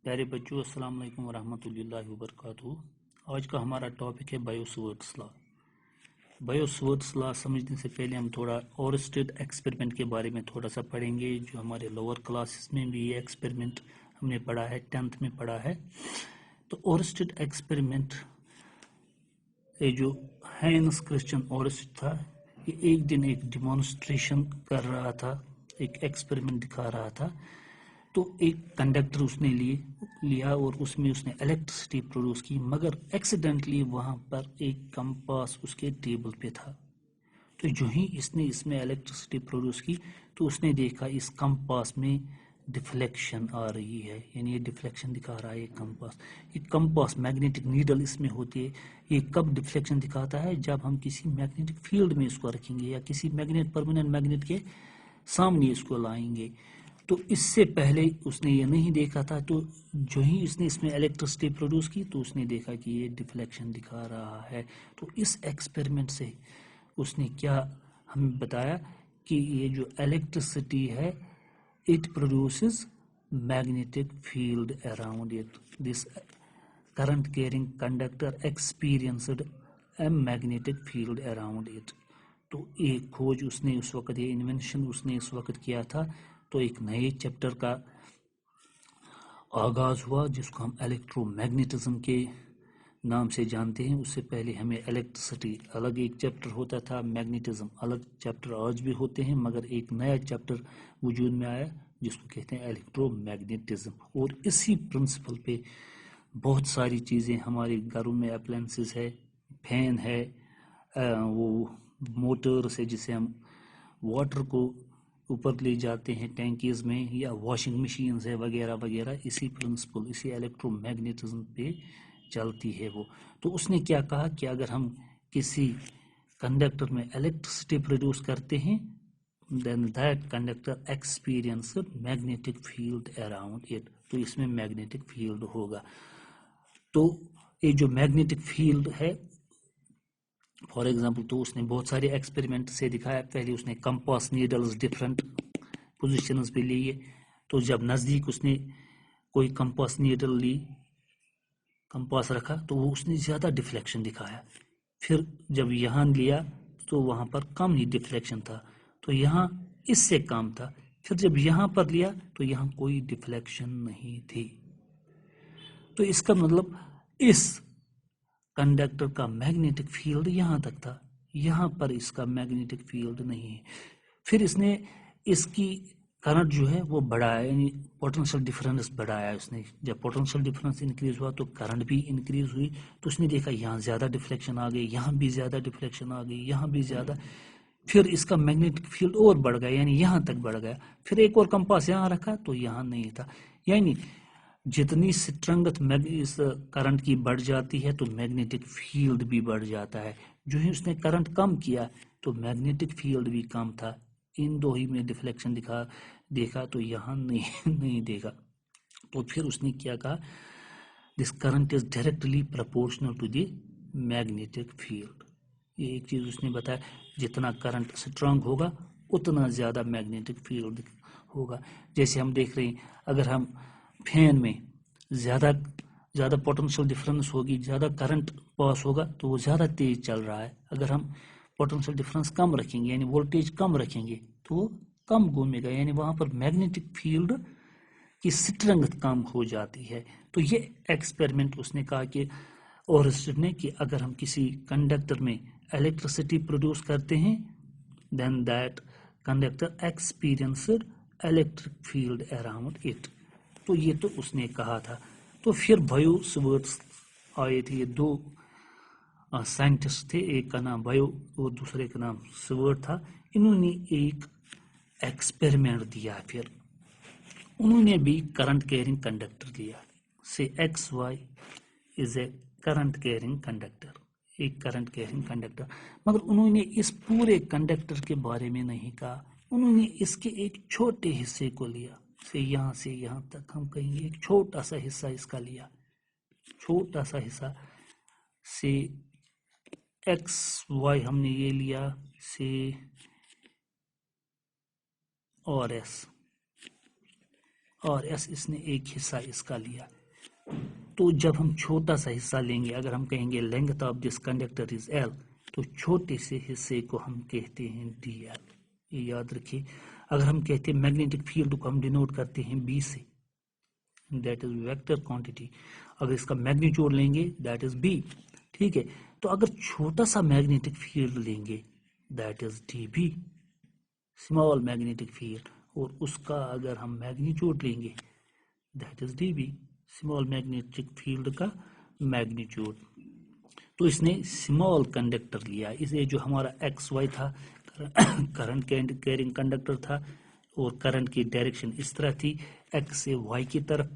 प्यारे बच्चों, अस्सलाम वालेकुम वरहमतुल्लाहि वबरकातुहू। आज का हमारा टॉपिक है बायो-सवर्ट्स लॉ। बायो-सवर्ट्स लॉ समझने से पहले हम थोड़ा ओरस्टेड एक्सपेरिमेंट के बारे में थोड़ा सा पढ़ेंगे, जो हमारे लोअर क्लासेस में भी ये एक्सपेरिमेंट हमने पढ़ा है, 10th में पढ़ा है। तो ओरस्टेड एक्सपेरिमेंट, ये जो हाइंस क्रिश्चियन ओरस्ट था, ये एक दिन एक डिमॉन्स्ट्रेशन कर रहा था, एक एक्सपेरिमेंट दिखा रहा था। तो एक कंडक्टर उसने लिया और उसमें उसने इलेक्ट्रिसिटी प्रोड्यूस की, मगर एक्सीडेंटली वहाँ पर एक कंपास उसके टेबल पे था। तो जो ही इसने इसमें इलेक्ट्रिसिटी प्रोड्यूस की तो उसने देखा इस कंपास में डिफ्लेक्शन आ रही है, यानी ये डिफ्लेक्शन दिखा रहा है ये कंपास मैग्नेटिक नीडल इसमें होती है। ये कब डिफ्लेक्शन दिखाता है? जब हम किसी मैग्नेटिक फील्ड में इसको रखेंगे या किसी मैग्नेट परमानेंट मैग्नेट के सामने इसको लाएंगे। तो इससे पहले उसने ये नहीं देखा था, तो जो ही उसने इसमें इलेक्ट्रिसिटी प्रोड्यूस की तो उसने देखा कि ये डिफ्लेक्शन दिखा रहा है। तो इस एक्सपेरिमेंट से उसने क्या हमें बताया कि ये जो इलेक्ट्रिसिटी है, it produces magnetic field around it. This current carrying conductor experienced a magnetic field around it. तो एक खोज उसने उस वक्त, ये इन्वेंशन उसने इस वक्त किया था। तो एक नए चैप्टर का आगाज हुआ जिसको हम इलेक्ट्रोमैग्नेटिज्म के नाम से जानते हैं। उससे पहले हमें इलेक्ट्रिसिटी अलग एक चैप्टर होता था, मैग्नेटिज्म अलग चैप्टर आज भी होते हैं, मगर एक नया चैप्टर वजूद में आया जिसको कहते हैं इलेक्ट्रोमैग्नेटिज्म। और इसी प्रिंसिपल पे बहुत सारी चीज़ें हमारे घरों में अप्लायंसेस है, फैन है, वो मोटर्स है जिसे हम वाटर को ऊपर ले जाते हैं टैंकीज में, या वॉशिंग मशीन्स है वगैरह वगैरह। इसी प्रिंसिपल, इसी इलेक्ट्रोमैग्नेटिज्म पे चलती है वो। तो उसने क्या कहा कि अगर हम किसी कंडक्टर में इलेक्ट्रिसिटी प्रोड्यूस करते हैं, then that conductor experienced magnetic field around it। तो इसमें मैग्नेटिक फील्ड होगा। तो ये जो मैग्नेटिक फील्ड है, फॉर एग्जाम्पल, तो उसने बहुत सारे एक्सपेरिमेंट से दिखाया। पहले उसने कंपास नीडल्स डिफरेंट पोजिशंस पे लिए, तो जब नज़दीक उसने कोई कंपास नीडल ली, कंपास रखा, तो वो उसने ज़्यादा डिफ्लेक्शन दिखाया। फिर जब यहाँ लिया तो वहाँ पर कम ही डिफ्लेक्शन था, तो यहाँ इससे कम था। फिर जब यहाँ पर लिया तो यहाँ कोई डिफ्लेक्शन नहीं थी। तो इसका मतलब इस कंडक्टर का मैग्नेटिक फील्ड यहाँ तक था, यहाँ पर इसका मैग्नेटिक फील्ड नहीं है। फिर इसने इसकी करंट जो है वो बढ़ाया, यानी पोटेंशियल डिफरेंस बढ़ाया उसने। जब पोटेंशियल डिफरेंस इंक्रीज हुआ तो करंट भी इंक्रीज हुई। तो उसने देखा यहाँ ज़्यादा डिफ्लेक्शन आ गई, यहाँ भी ज़्यादा डिफ्लेक्शन आ गई, यहाँ भी ज़्यादा। फिर इसका मैग्नेटिक फील्ड और बढ़ गया, यानी यहाँ तक बढ़ गया। फिर एक और कंपास यहाँ रखा तो यहाँ नहीं था। यानी जितनी स्ट्रेंथ इस करंट की बढ़ जाती है तो मैग्नेटिक फील्ड भी बढ़ जाता है। जो ही उसने करंट कम किया तो मैग्नेटिक फील्ड भी कम था। इन दो ही में डिफ्लेक्शन देखा तो यहाँ नहीं देखा। तो फिर उसने क्या कहा, this current is directly proportional to the magnetic field. ये एक चीज़ उसने बताया, जितना करंट स्ट्रांग होगा उतना ज़्यादा मैग्नेटिक फील्ड होगा। जैसे हम देख रहे हैं, अगर हम फैन में ज़्यादा पोटेंशियल डिफरेंस होगी, ज़्यादा करंट पास होगा तो वो ज़्यादा तेज़ चल रहा है। अगर हम पोटेंशियल डिफरेंस कम रखेंगे, यानी वोल्टेज कम रखेंगे, तो वो कम घूमेगा, यानी वहाँ पर मैग्नेटिक फील्ड की स्ट्रेंथ कम हो जाती है। तो ये एक्सपेरिमेंट उसने कहा कि ओरस्टेड ने, कि अगर हम किसी कंडक्टर में इलेक्ट्रिसिटी प्रोड्यूस करते हैं, then that conductor experienced electric field around it। तो ये तो उसने कहा था। तो फिर बायो-सवर्ट्स आए थे, ये दो साइंटिस्ट थे, एक का नाम बायो और दूसरे का नाम सवर्ट था। इन्होंने एक एक्सपेरिमेंट दिया। फिर उन्होंने भी करंट कैरिंग कंडक्टर लिया। से XY is a current carrying conductor, एक करंट कैरिंग कंडक्टर। मगर उन्होंने इस पूरे कंडक्टर के बारे में नहीं कहा, उन्होंने इसके एक छोटे हिस्से को लिया। से यहाँ तक हम कहेंगे एक छोटा सा हिस्सा इसका लिया, छोटा सा हिस्सा। से XY हमने ये लिया, से और S और एस इसने एक हिस्सा इसका लिया। तो जब हम छोटा सा हिस्सा लेंगे, अगर हम कहेंगे length of this conductor is L, तो छोटे से हिस्से को हम कहते हैं डी एल। ये याद रखिए। अगर हम कहते हैं मैग्नेटिक फील्ड को हम डिनोट करते हैं बी से, दैट इज वेक्टर क्वांटिटी। अगर इसका मैग्नीट्यूड लेंगे दैट इज बी, ठीक है। तो अगर छोटा सा मैग्नेटिक फील्ड लेंगे that is D B, small magnetic field, और उसका अगर हम मैग्नीट्यूड लेंगे that is D B, small magnetic field का मैग्नीट्यूड। तो इसने स्मॉल कंडक्टर लिया। इसे जो हमारा एक्स वाई था, करंट कैरिंग कंडक्टर था, और करंट की डायरेक्शन इस तरह थी, एक्स से वाई की तरफ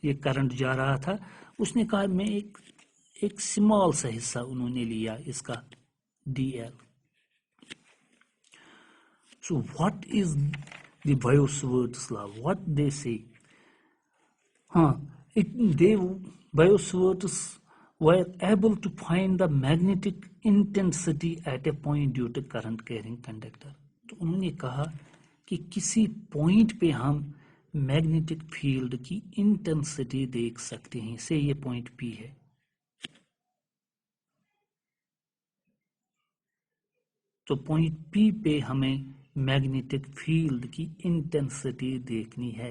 ये करंट जा रहा था। उसने कहा मैं एक स्मॉल सा हिस्सा उन्होंने लिया इसका D L. So what is the Biot-Savart's law? What they say? Biot-Savart's were able to find the magnetic intensity at a point due to current carrying conductor. तो उन्होंने कहा कि किसी पॉइंट पे हम मैग्नेटिक फील्ड की इंटेंसिटी देख सकते हैं। से ये पॉइंट पी है, तो पॉइंट पी पे हमें मैग्नेटिक फील्ड की इंटेंसिटी देखनी है।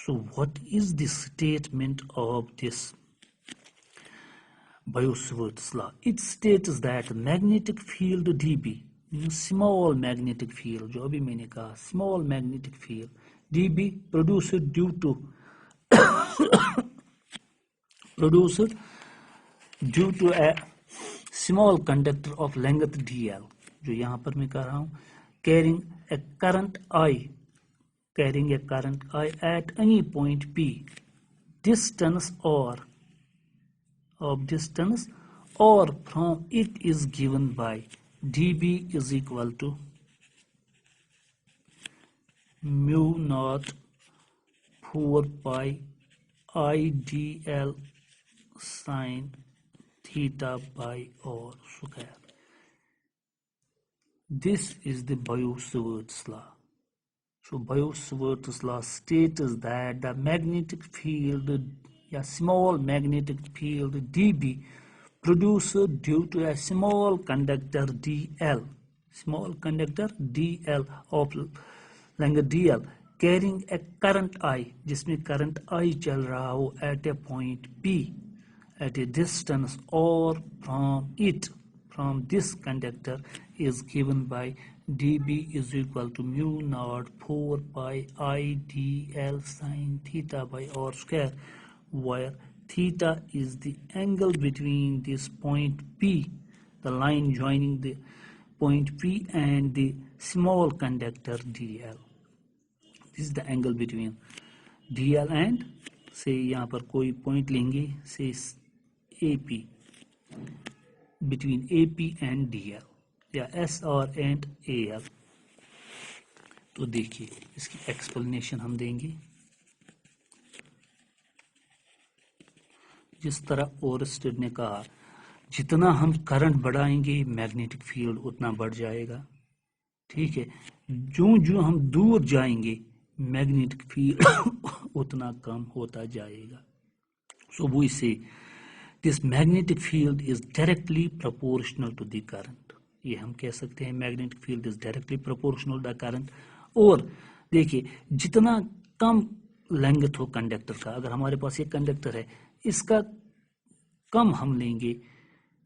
So what is the statement of this Biot-Savart's law? It states that magnetic field dB, small magnetic field, जो अभी मैंने कहा small magnetic field dB produced due to a small conductor of length dl, जो यहाँ पर मैं कर रहा हूँ, carrying a current I at any point P, distance or from it is given by dB is equal to mu naught 4 pi I dl sin theta by r square. This is the Biot-Savart's law. So Biot-Savart's law states that the magnetic field, small magnetic field dB produced due to a small conductor dl of length dl carrying a current I, जिसमें current I चल रहा हो at a point P at a distance or from this conductor is given by dB is equal to mu naught 4 pi I dl sin theta by r square, where theta is the angle between this point P, the line joining the point P and the small conductor dl. This is the angle between dl and, say यहाँ पर कोई point लेंगे, say AP, between AP and DL, या SR and AL. तो देखिए इसकी explanation हम देंगे। जिस तरह ओरस्टेड ने कहा, जितना हम करंट बढ़ाएंगे मैग्नेटिक फील्ड उतना बढ़ जाएगा, ठीक है। जो हम दूर जाएंगे मैग्नेटिक फील्ड उतना कम होता जाएगा। So we say this magnetic field is directly proportional to the current. ये हम कह सकते हैं magnetic field is directly proportional to the current. और देखिए जितना कम लेंथ हो कंडक्टर का, अगर हमारे पास ये कंडक्टर है, इसका कम हम लेंगे,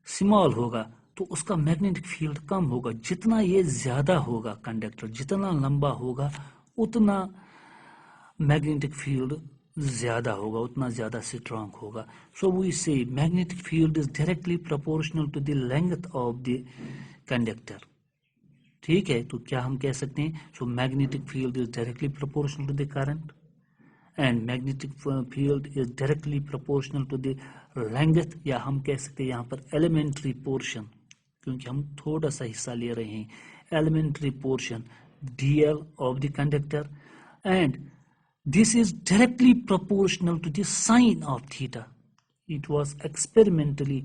स्मॉल होगा, तो उसका मैग्नेटिक फील्ड कम होगा। जितना ये ज्यादा होगा कंडक्टर, जितना लंबा होगा उतना मैग्नेटिक फील्ड ज्यादा होगा, उतना ज्यादा स्ट्रांग होगा। So we say magnetic field is directly proportional to the length of the conductor, ठीक है। तो क्या हम कह सकते हैं, so magnetic field is directly proportional to the current and magnetic field is directly proportional to the length, या हम कह सकते हैं यहाँ पर एलिमेंट्री पोर्शन, क्योंकि हम थोड़ा सा हिस्सा ले रहे हैं, elementary portion dl of the conductor, and this is directly proportional to the sine of theta. It was experimentally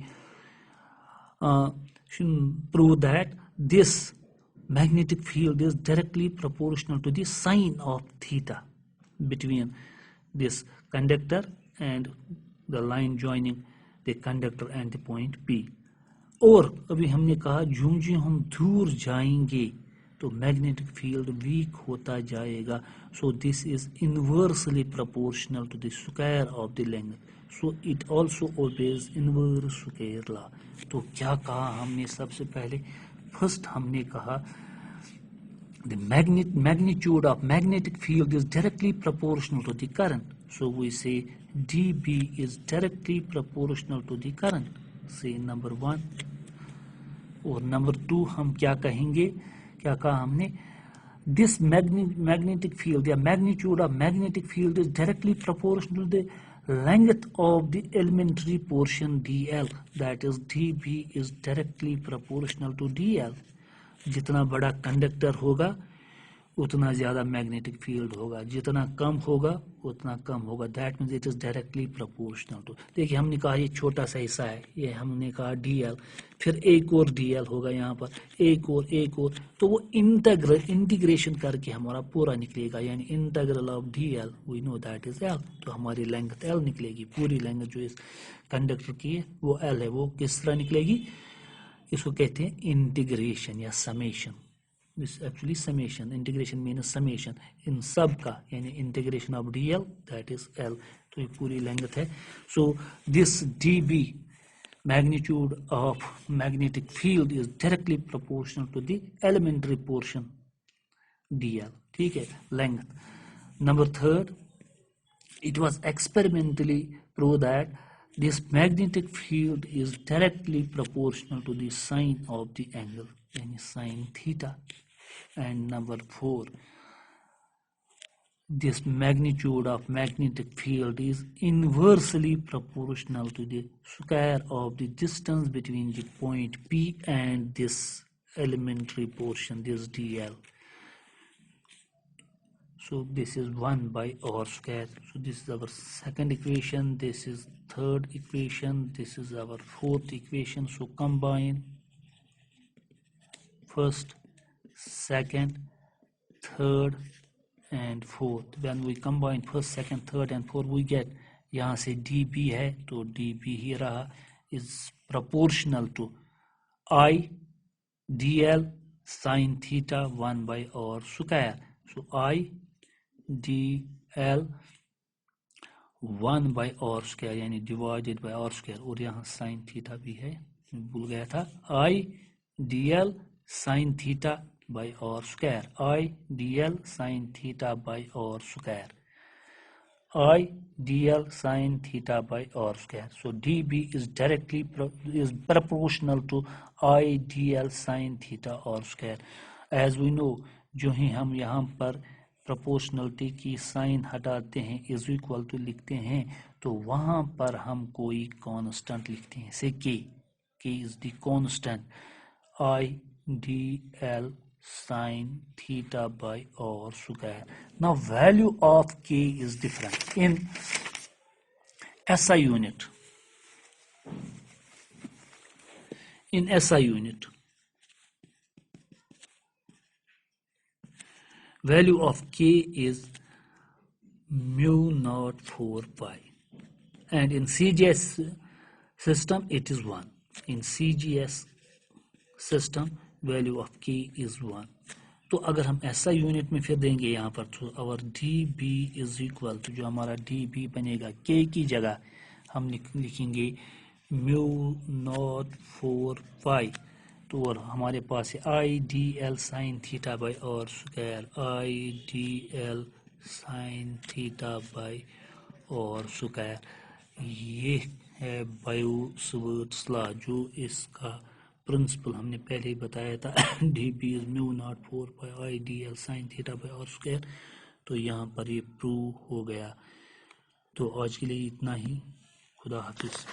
proved that this magnetic field is directly proportional to the sine of theta between this conductor and the line joining the conductor and the point P. اور ابھی ہم نے کہا جوں جوں ہم دور جائیں گے تو میگنیٹک فیلڈ ویک ہوتا جائے گا. So this is inversely proportional to the square of the length. So it also obeys inverse square law. تو کیا کہا ہم نے سب سے پہلے؟ فرسٹ ہم نے کہا the magnitude of magnetic field is directly proportional to the current. So we say dB is directly proportional to the current. Say number 1. اور number 2 ہم کیا کہیں گے؟ کیا کہا ہم نے؟ This magnetic field, the magnitude of magnetic field is directly proportional to the length of the elementary portion dl. That is dB is directly proportional to dl. جتنا بڑا کنڈکٹر ہوگا اتنا زیادہ میگنیٹک فیلڈ ہوگا، جتنا کم ہوگا اتنا کم ہوگا. That means it is directly proportional to. دیکھیے ہم نے کہا یہ چھوٹا سا حصہ ہے، یہ ہم نے کہا ڈی ایل، پھر ایک اور ڈی ایل ہوگا یہاں پر، ایک اور، تو وہ انٹیگریشن کر کے ہمارا پورا نکلے گا، یعنی integral of D L we know that is L. تو ہماری لینگتھ ایل نکلے گی، پوری لینگتھ جو اس کنڈکٹر کی ہے وہ ایل ہے. وہ کس طرح نکلے گی؟ اس کو کہتے ہیں انٹیگریشن یا summation. Actually summation, integration means summation ان سب کا، یعنی integration of D l that is L. تو یہ پوری لینگتھ ہے. So this d B magnitude of magnetic field is directly proportional to the elementary portion d l. ٹھیک ہے، length. Number 3, it was experimentally proved that this magnetic field is directly proportional to the sine of the angle, yani sine theta. And number 4, this magnitude of magnetic field is inversely proportional to the square of the distance between the point P and this elementary portion, this dl. So this is 1 by r square. So this is our second equation, this is third equation, this is our fourth equation. So combine first, second, third and fourth. When we combine first, second, third and fourth, we get यहाँ से dB है तो dB ही रहा is proportional to I dl sin theta 1 by r square. So I dl 1 by r square यानी divided by r square. اور यहाँ sin theta بھی ہے، بھول گیا تھا. I dl sin theta by r square. I dl sin theta by r square. I dl sin theta by r square. So dB is directly is proportional to I dl sin theta r square. As we know, جو ہی ہم یہاں پر proportionality کی sign ہٹاتے ہیں is equal to لکھتے ہیں تو وہاں پر ہم کوئی کانسٹنٹ لکھتے ہیں، سے k is the constant. I dl sin theta by r square. Now value of k is different in SI unit. In SI unit, value of k is mu naught 4 pi, and in CGS system it is 1. In CGS system value of k is 1. تو اگر ہم ایسا unit میں پھر دیں گے یہاں پر تو اور ڈی بی از اکول تو جو ہمارا ڈی بی بنے گا کے کی جگہ ہم لکھیں گے میو ناٹ 4 پائی. تو اور ہمارے پاس ہے I d l sine theta by r square, I d l sine theta by r square. یہ ہے بایو سورتس لا جو اس کا پرنسپل ہم نے پہلے ہی بتایا تھا. D B is mu not 4 by I d l sine theta by r square. تو یہاں پر یہ پروو ہو گیا. تو آج کے لیے اتنا ہی. خدا حافظ.